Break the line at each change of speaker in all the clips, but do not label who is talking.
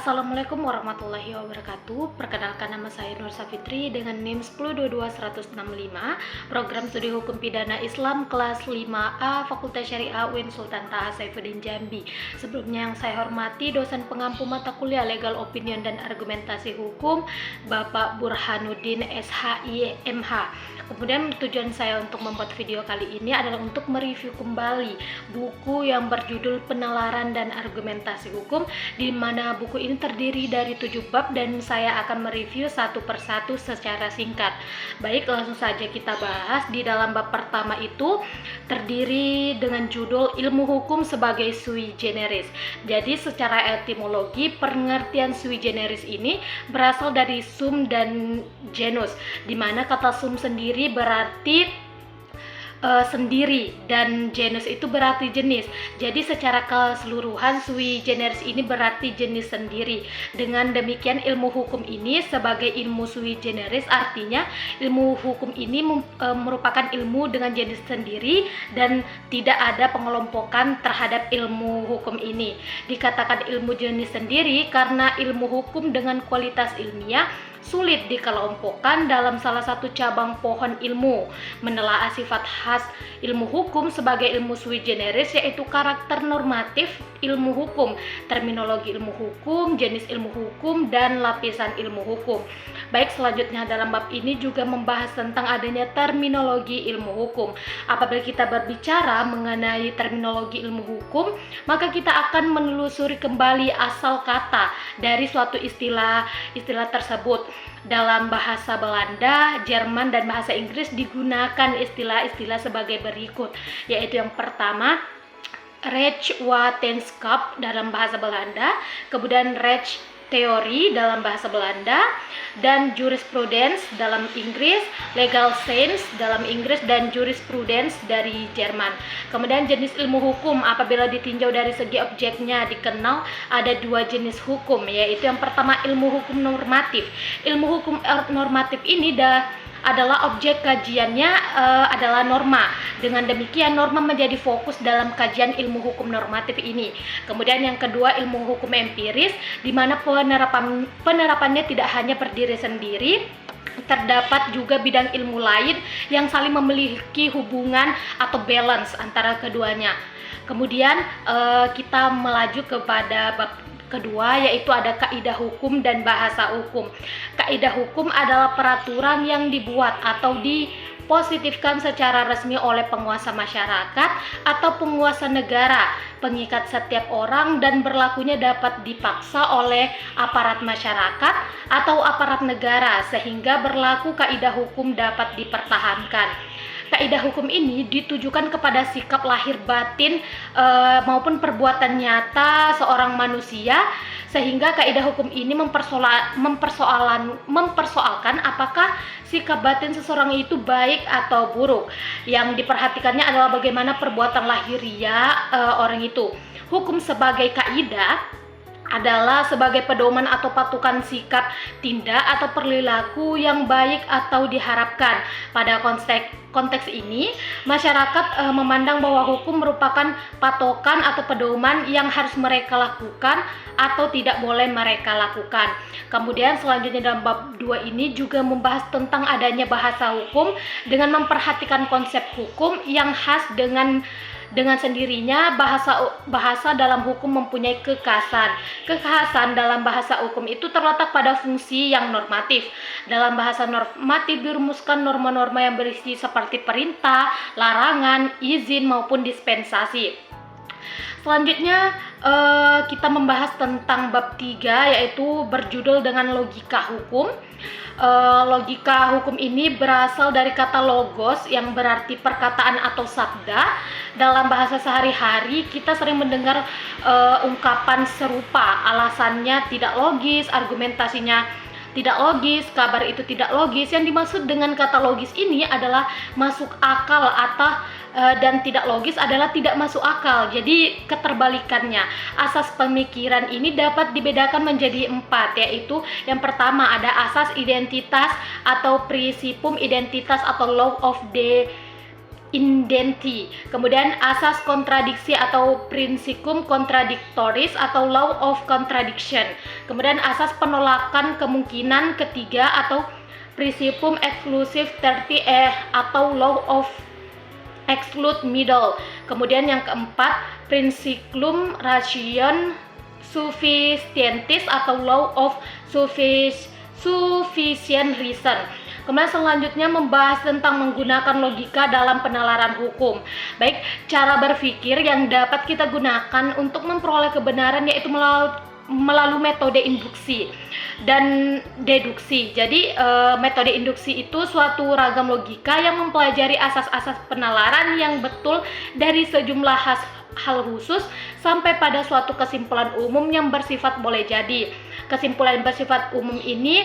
Assalamualaikum warahmatullahi wabarakatuh. Perkenalkan, nama saya Nur Safitri dengan NIM 1022165, Program Studi Hukum Pidana Islam kelas 5A Fakultas Syariah UIN Sultan Taha Saifuddin Jambi. Sebelumnya yang saya hormati dosen pengampu mata kuliah Legal Opinion dan Argumentasi Hukum Bapak Burhanuddin SHI MH. Kemudian tujuan saya untuk membuat video kali ini adalah untuk mereview kembali buku yang berjudul Penalaran dan Argumentasi Hukum, di mana buku ini terdiri dari 7 bab dan saya akan mereview satu persatu secara singkat. Baik, langsung saja kita bahas. Di dalam bab pertama itu terdiri dengan judul Ilmu Hukum sebagai Sui Generis. Jadi secara etimologi, pengertian sui generis ini berasal dari sum dan genus, di mana kata sum sendiri berarti sendiri dan genus itu berarti jenis. Jadi secara keseluruhan sui generis ini berarti jenis sendiri. Dengan demikian ilmu hukum ini sebagai ilmu sui generis artinya ilmu hukum ini merupakan ilmu dengan jenis sendiri dan tidak ada pengelompokan terhadap ilmu hukum ini. Dikatakan ilmu jenis sendiri karena ilmu hukum dengan kualitas ilmiah sulit dikelompokkan dalam salah satu cabang pohon ilmu. Menelaah sifat khas ilmu hukum sebagai ilmu sui generis, yaitu karakter normatif ilmu hukum, terminologi ilmu hukum, jenis ilmu hukum, dan lapisan ilmu hukum. Baik, selanjutnya dalam bab ini juga membahas tentang adanya terminologi ilmu hukum. Apabila kita berbicara mengenai terminologi ilmu hukum, maka kita akan menelusuri kembali asal kata dari suatu istilah tersebut. Dalam bahasa Belanda, Jerman, dan bahasa Inggris digunakan istilah-istilah sebagai berikut, yaitu yang pertama Rechtswetenschap dalam bahasa Belanda, kemudian Rechtstheorie dalam bahasa Belanda, dan Jurisprudence dalam Inggris, Legal Science dalam Inggris, dan Jurisprudence dari Jerman. Kemudian jenis ilmu hukum apabila ditinjau dari segi objeknya dikenal ada 2 jenis hukum, yaitu yang pertama ilmu hukum normatif. Ilmu hukum normatif ini adalah objek kajiannya adalah norma. Dengan demikian norma menjadi fokus dalam kajian ilmu hukum normatif ini. Kemudian yang kedua ilmu hukum empiris, di mana penerapannya tidak hanya berdiri sendiri, terdapat juga bidang ilmu lain yang saling memiliki hubungan atau balance antara keduanya. Kemudian kita melaju kepada bab kedua, yaitu ada kaidah hukum dan bahasa hukum. Kaidah hukum adalah peraturan yang dibuat atau dipositifkan secara resmi oleh penguasa masyarakat atau penguasa negara, pengikat setiap orang, dan berlakunya dapat dipaksa oleh aparat masyarakat atau aparat negara sehingga berlaku kaidah hukum dapat dipertahankan. Kaidah hukum ini ditujukan kepada sikap lahir batin maupun perbuatan nyata seorang manusia, sehingga kaidah hukum ini mempersoalkan apakah sikap batin seseorang itu baik atau buruk. Yang diperhatikannya adalah bagaimana perbuatan lahiriah orang itu. Hukum sebagai kaidah adalah sebagai pedoman atau patokan sikap, tindak, atau perilaku yang baik atau diharapkan. Pada konteks ini, masyarakat memandang bahwa hukum merupakan patokan atau pedoman yang harus mereka lakukan atau tidak boleh mereka lakukan. Kemudian selanjutnya dalam bab 2 ini juga membahas tentang adanya bahasa hukum dengan memperhatikan konsep hukum yang khas. Dengan sendirinya bahasa dalam hukum mempunyai kekhasan. Kekhasan dalam bahasa hukum itu terletak pada fungsi yang normatif. Dalam bahasa normatif dirumuskan norma-norma yang berisi seperti perintah, larangan, izin, maupun dispensasi. Selanjutnya kita membahas tentang bab 3, yaitu berjudul dengan logika hukum. Logika hukum ini berasal dari kata logos yang berarti perkataan atau sabda. Dalam bahasa sehari-hari kita sering mendengar ungkapan serupa, alasannya tidak logis, argumentasinya tidak logis, kabar itu tidak logis. Yang dimaksud dengan kata logis ini adalah masuk akal dan tidak logis adalah tidak masuk akal. Jadi keterbalikannya. Asas pemikiran ini dapat dibedakan menjadi 4, yaitu yang pertama ada asas identitas atau prinsipum identitas atau law of the indenti. Kemudian asas kontradiksi atau principium contradictoris atau law of contradiction. Kemudian asas penolakan kemungkinan ketiga atau principium exclusive terti atau law of exclude middle. Kemudian yang keempat, principium ratio sufficientis atau law of sufficient reason. Kemudian selanjutnya membahas tentang menggunakan logika dalam penalaran hukum. Baik, cara berpikir yang dapat kita gunakan untuk memperoleh kebenaran yaitu melalui metode induksi dan deduksi. Jadi metode induksi itu suatu ragam logika yang mempelajari asas-asas penalaran yang betul dari sejumlah hal khusus sampai pada suatu kesimpulan umum yang bersifat boleh jadi. Kesimpulan bersifat umum ini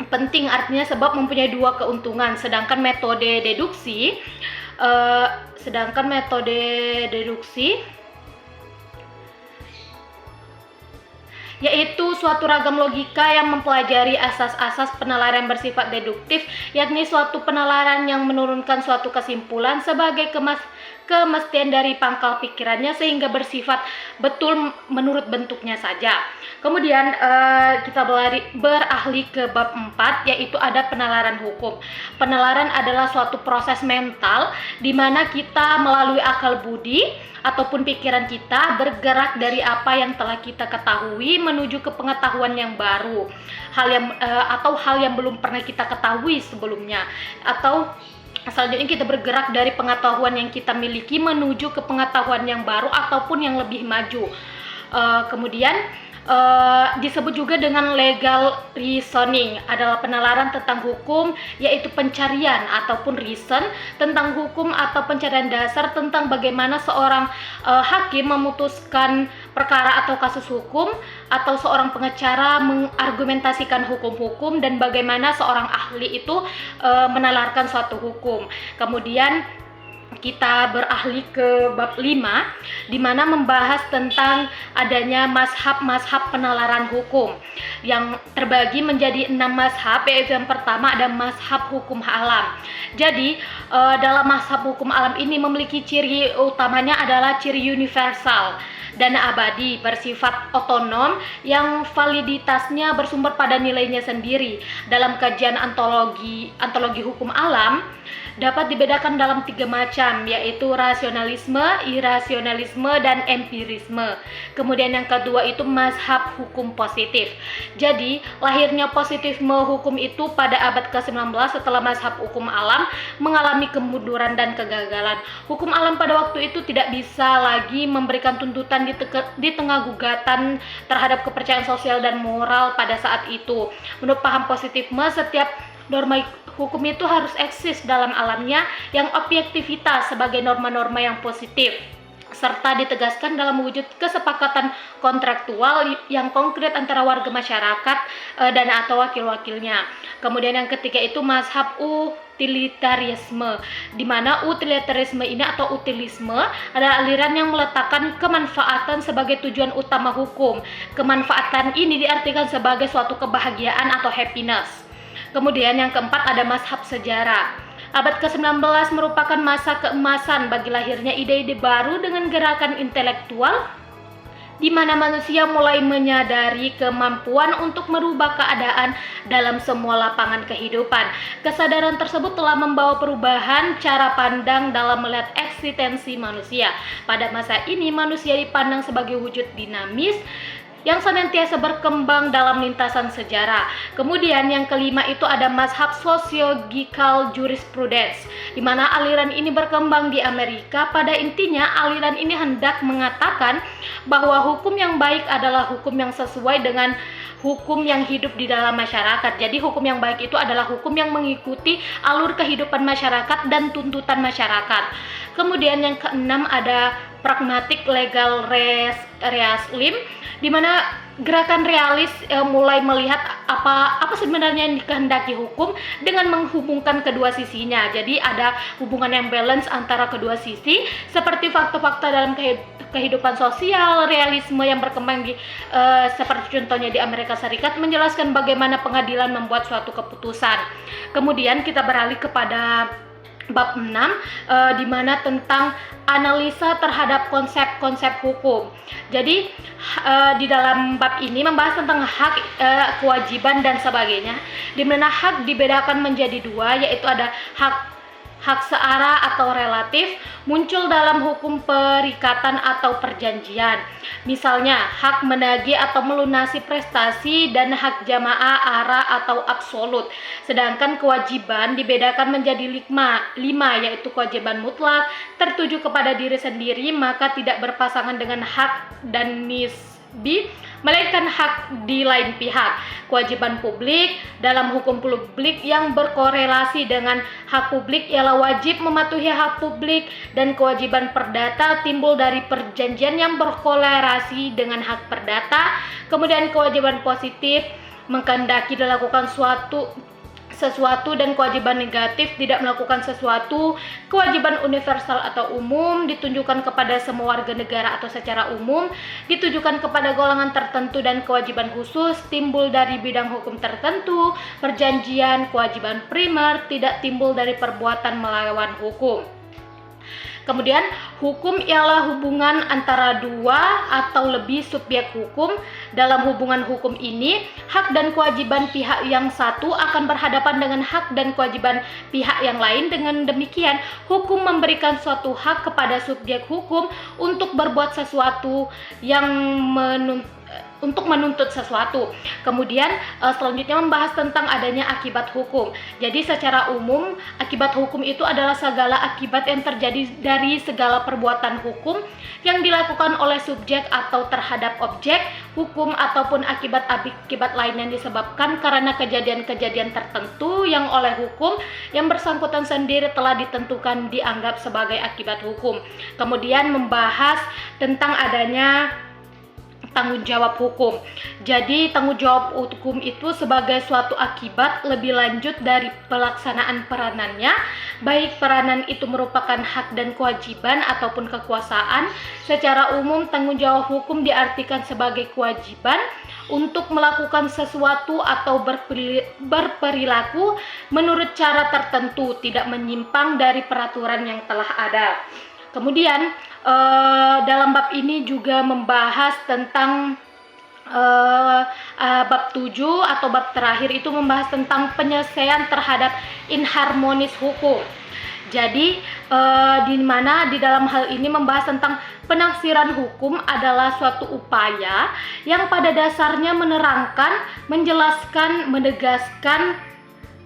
penting, artinya sebab mempunyai dua keuntungan. Sedangkan metode deduksi yaitu suatu ragam logika yang mempelajari asas-asas penalaran bersifat deduktif, yakni suatu penalaran yang menurunkan suatu kesimpulan sebagai kemestian dari pangkal pikirannya sehingga bersifat betul menurut bentuknya saja. Kemudian kita beralih ke bab 4, yaitu ada penalaran hukum. Penalaran adalah suatu proses mental di mana kita melalui akal budi ataupun pikiran kita bergerak dari apa yang telah kita ketahui menuju ke pengetahuan yang baru, hal yang belum pernah kita ketahui sebelumnya, atau selanjutnya kita bergerak dari pengetahuan yang kita miliki menuju ke pengetahuan yang baru ataupun yang lebih maju. Kemudian disebut juga dengan legal reasoning, adalah penalaran tentang hukum, yaitu pencarian ataupun reason tentang hukum atau pencarian dasar tentang bagaimana seorang hakim memutuskan perkara atau kasus hukum, atau seorang pengacara mengargumentasikan hukum-hukum, dan bagaimana seorang ahli itu menalarkan suatu hukum. Kemudian kita beralih ke bab 5, di mana membahas tentang adanya mazhab-mazhab penalaran hukum yang terbagi menjadi 6 mazhab, yaitu yang pertama ada mazhab hukum alam. Jadi dalam mazhab hukum alam ini memiliki ciri utamanya adalah ciri universal dan abadi, bersifat otonom yang validitasnya bersumber pada nilainya sendiri. Dalam kajian antologi hukum alam dapat dibedakan dalam 3 macam, yaitu rasionalisme, irasionalisme, dan empirisme. Kemudian yang kedua itu mazhab hukum positif. Jadi lahirnya positifisme hukum itu pada abad ke-19 setelah mazhab hukum alam mengalami kemunduran dan kegagalan. Hukum alam pada waktu itu tidak bisa lagi memberikan tuntutan di tengah gugatan terhadap kepercayaan sosial dan moral pada saat itu. Menurut paham positifisme, setiap norma hukum itu harus eksis dalam alamnya yang objektivitas sebagai norma-norma yang positif, serta ditegaskan dalam wujud kesepakatan kontraktual yang konkret antara warga masyarakat dan atau wakil-wakilnya. Kemudian yang ketiga itu mazhab utilitarisme, di mana utilitarisme ini atau utilisme adalah aliran yang meletakkan kemanfaatan sebagai tujuan utama hukum. Kemanfaatan ini diartikan sebagai suatu kebahagiaan atau happiness. Kemudian yang keempat ada mazhab sejarah. Abad ke-19 merupakan masa keemasan bagi lahirnya ide-ide baru dengan gerakan intelektual di mana manusia mulai menyadari kemampuan untuk merubah keadaan dalam semua lapangan kehidupan. Kesadaran tersebut telah membawa perubahan cara pandang dalam melihat eksistensi manusia. Pada masa ini manusia dipandang sebagai wujud dinamis yang senantiasa berkembang dalam lintasan sejarah. Kemudian yang kelima itu ada mazhab sociological jurisprudence, di mana aliran ini berkembang di Amerika. Pada intinya aliran ini hendak mengatakan bahwa hukum yang baik adalah hukum yang sesuai dengan hukum yang hidup di dalam masyarakat. Jadi hukum yang baik itu adalah hukum yang mengikuti alur kehidupan masyarakat dan tuntutan masyarakat. Kemudian yang keenam ada pragmatic legal realism, di mana gerakan realis mulai melihat apa sebenarnya yang dikehendaki hukum dengan menghubungkan kedua sisinya. Jadi ada hubungan yang balance antara kedua sisi, seperti fakta-fakta dalam kehidupan sosial. Realisme yang berkembang seperti contohnya di Amerika Serikat menjelaskan bagaimana pengadilan membuat suatu keputusan. Kemudian kita beralih kepada bab 6 di mana tentang analisa terhadap konsep-konsep hukum. Jadi di dalam bab ini membahas tentang hak, kewajiban dan sebagainya, di mana hak dibedakan menjadi dua, yaitu ada hak searah atau relatif, muncul dalam hukum perikatan atau perjanjian. Misalnya, hak menagih atau melunasi prestasi dan hak jamaah ara atau absolut. Sedangkan kewajiban dibedakan menjadi lima, yaitu kewajiban mutlak, tertuju kepada diri sendiri, maka tidak berpasangan dengan hak dan nisbi, melainkan hak di lain pihak. Kewajiban publik dalam hukum publik yang berkorelasi dengan hak publik ialah wajib mematuhi hak publik, dan kewajiban perdata timbul dari perjanjian yang berkorelasi dengan hak perdata. Kemudian kewajiban positif menghendaki dilakukan sesuatu dan kewajiban negatif tidak melakukan sesuatu. Kewajiban universal atau umum ditunjukkan kepada semua warga negara atau secara umum, ditujukan kepada golongan tertentu, dan kewajiban khusus timbul dari bidang hukum tertentu. Perjanjian kewajiban primer tidak timbul dari perbuatan melawan hukum. Kemudian hukum ialah hubungan antara dua atau lebih subjek hukum. Dalam hubungan hukum ini, hak dan kewajiban pihak yang satu akan berhadapan dengan hak dan kewajiban pihak yang lain. Dengan demikian, hukum memberikan suatu hak kepada subjek hukum untuk berbuat sesuatu yang untuk menuntut sesuatu. Kemudian selanjutnya membahas tentang adanya akibat hukum. Jadi secara umum, akibat hukum itu adalah segala akibat yang terjadi dari segala perbuatan hukum yang dilakukan oleh subjek atau terhadap objek hukum, ataupun akibat-akibat lain yang disebabkan karena kejadian-kejadian tertentu yang oleh hukum yang bersangkutan sendiri telah ditentukan dianggap sebagai akibat hukum. Kemudian membahas tentang adanya tanggung jawab hukum. Jadi tanggung jawab hukum itu sebagai suatu akibat lebih lanjut dari pelaksanaan peranannya, baik peranan itu merupakan hak dan kewajiban ataupun kekuasaan. Secara umum, tanggung jawab hukum diartikan sebagai kewajiban untuk melakukan sesuatu atau berperilaku menurut cara tertentu, tidak menyimpang dari peraturan yang telah ada. Kemudian dalam bab ini juga membahas tentang bab 7 atau bab terakhir itu membahas tentang penyelesaian terhadap inharmonis hukum. Jadi di mana di dalam hal ini membahas tentang penafsiran hukum adalah suatu upaya yang pada dasarnya menerangkan, menjelaskan, menegaskan,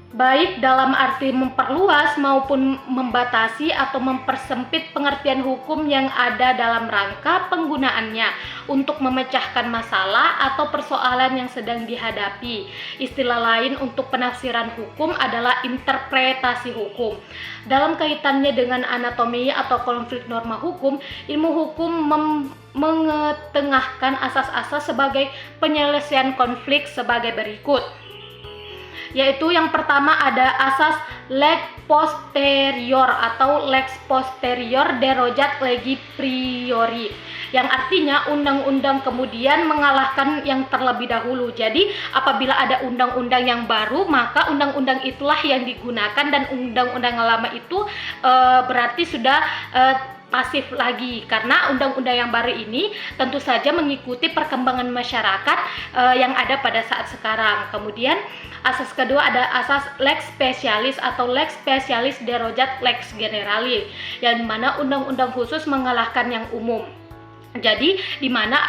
baik dalam arti memperluas maupun membatasi atau mempersempit pengertian hukum yang ada dalam rangka penggunaannya untuk memecahkan masalah atau persoalan yang sedang dihadapi. Istilah lain untuk penafsiran hukum adalah interpretasi hukum. Dalam kaitannya dengan anatomi atau konflik norma hukum, ilmu hukum mengetengahkan asas-asas sebagai penyelesaian konflik sebagai berikut. Yaitu yang pertama ada asas lex posterior atau lex posterior derogat legi priori, yang artinya undang-undang kemudian mengalahkan yang terlebih dahulu. Jadi apabila ada undang-undang yang baru, maka undang-undang itulah yang digunakan, dan undang-undang lama itu berarti sudah pasif lagi, karena undang-undang yang baru ini tentu saja mengikuti perkembangan masyarakat yang ada pada saat sekarang. Kemudian asas kedua ada asas lex specialis atau lex specialis derogat lex generalis, yang mana undang-undang khusus mengalahkan yang umum. Jadi di mana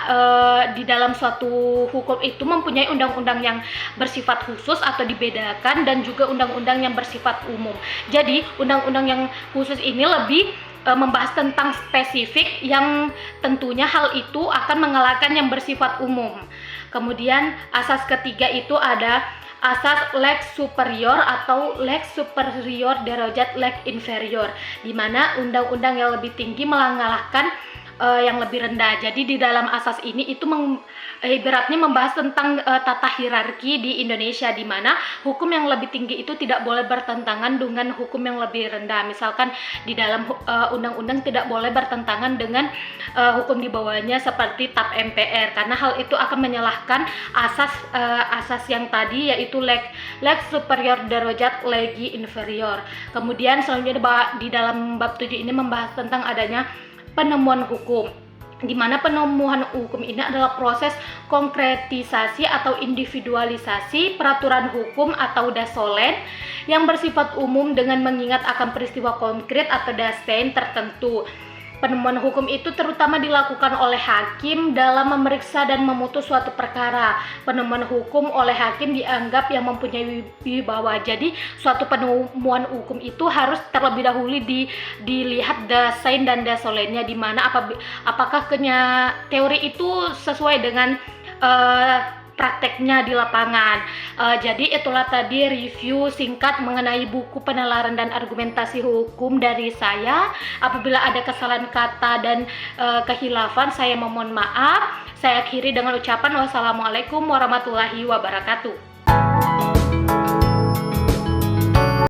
di dalam suatu hukum itu mempunyai undang-undang yang bersifat khusus atau dibedakan, dan juga undang-undang yang bersifat umum. Jadi undang-undang yang khusus ini lebih membahas tentang spesifik yang tentunya hal itu akan mengalahkan yang bersifat umum. Kemudian asas ketiga itu ada asas lex superior atau lex superior derajat lex inferior, di mana undang-undang yang lebih tinggi mengalahkan yang lebih rendah. Jadi di dalam asas ini itu ibaratnya membahas tentang tata hierarki di Indonesia, di mana hukum yang lebih tinggi itu tidak boleh bertentangan dengan hukum yang lebih rendah. Misalkan di dalam undang-undang tidak boleh bertentangan dengan hukum di bawahnya seperti TAP MPR, karena hal itu akan menyalahkan asas yang tadi, yaitu lex superior derajat legi inferior. Kemudian selanjutnya di dalam bab 7 ini membahas tentang adanya penemuan hukum, di mana penemuan hukum ini adalah proses konkretisasi atau individualisasi peraturan hukum atau dasolen yang bersifat umum dengan mengingat akan peristiwa konkret atau dasein tertentu. Penemuan hukum itu terutama dilakukan oleh hakim dalam memeriksa dan memutus suatu perkara. Penemuan hukum oleh hakim dianggap yang mempunyai wibawa. Jadi suatu penemuan hukum itu harus terlebih dahulu dilihat dasain dan dasolennya, di mana apakah teori itu sesuai dengan prakteknya di lapangan. Jadi itulah tadi review singkat mengenai buku Penalaran dan Argumentasi Hukum dari saya. Apabila ada kesalahan kata dan kehilafan, saya memohon maaf. Saya akhiri dengan ucapan wassalamualaikum warahmatullahi wabarakatuh.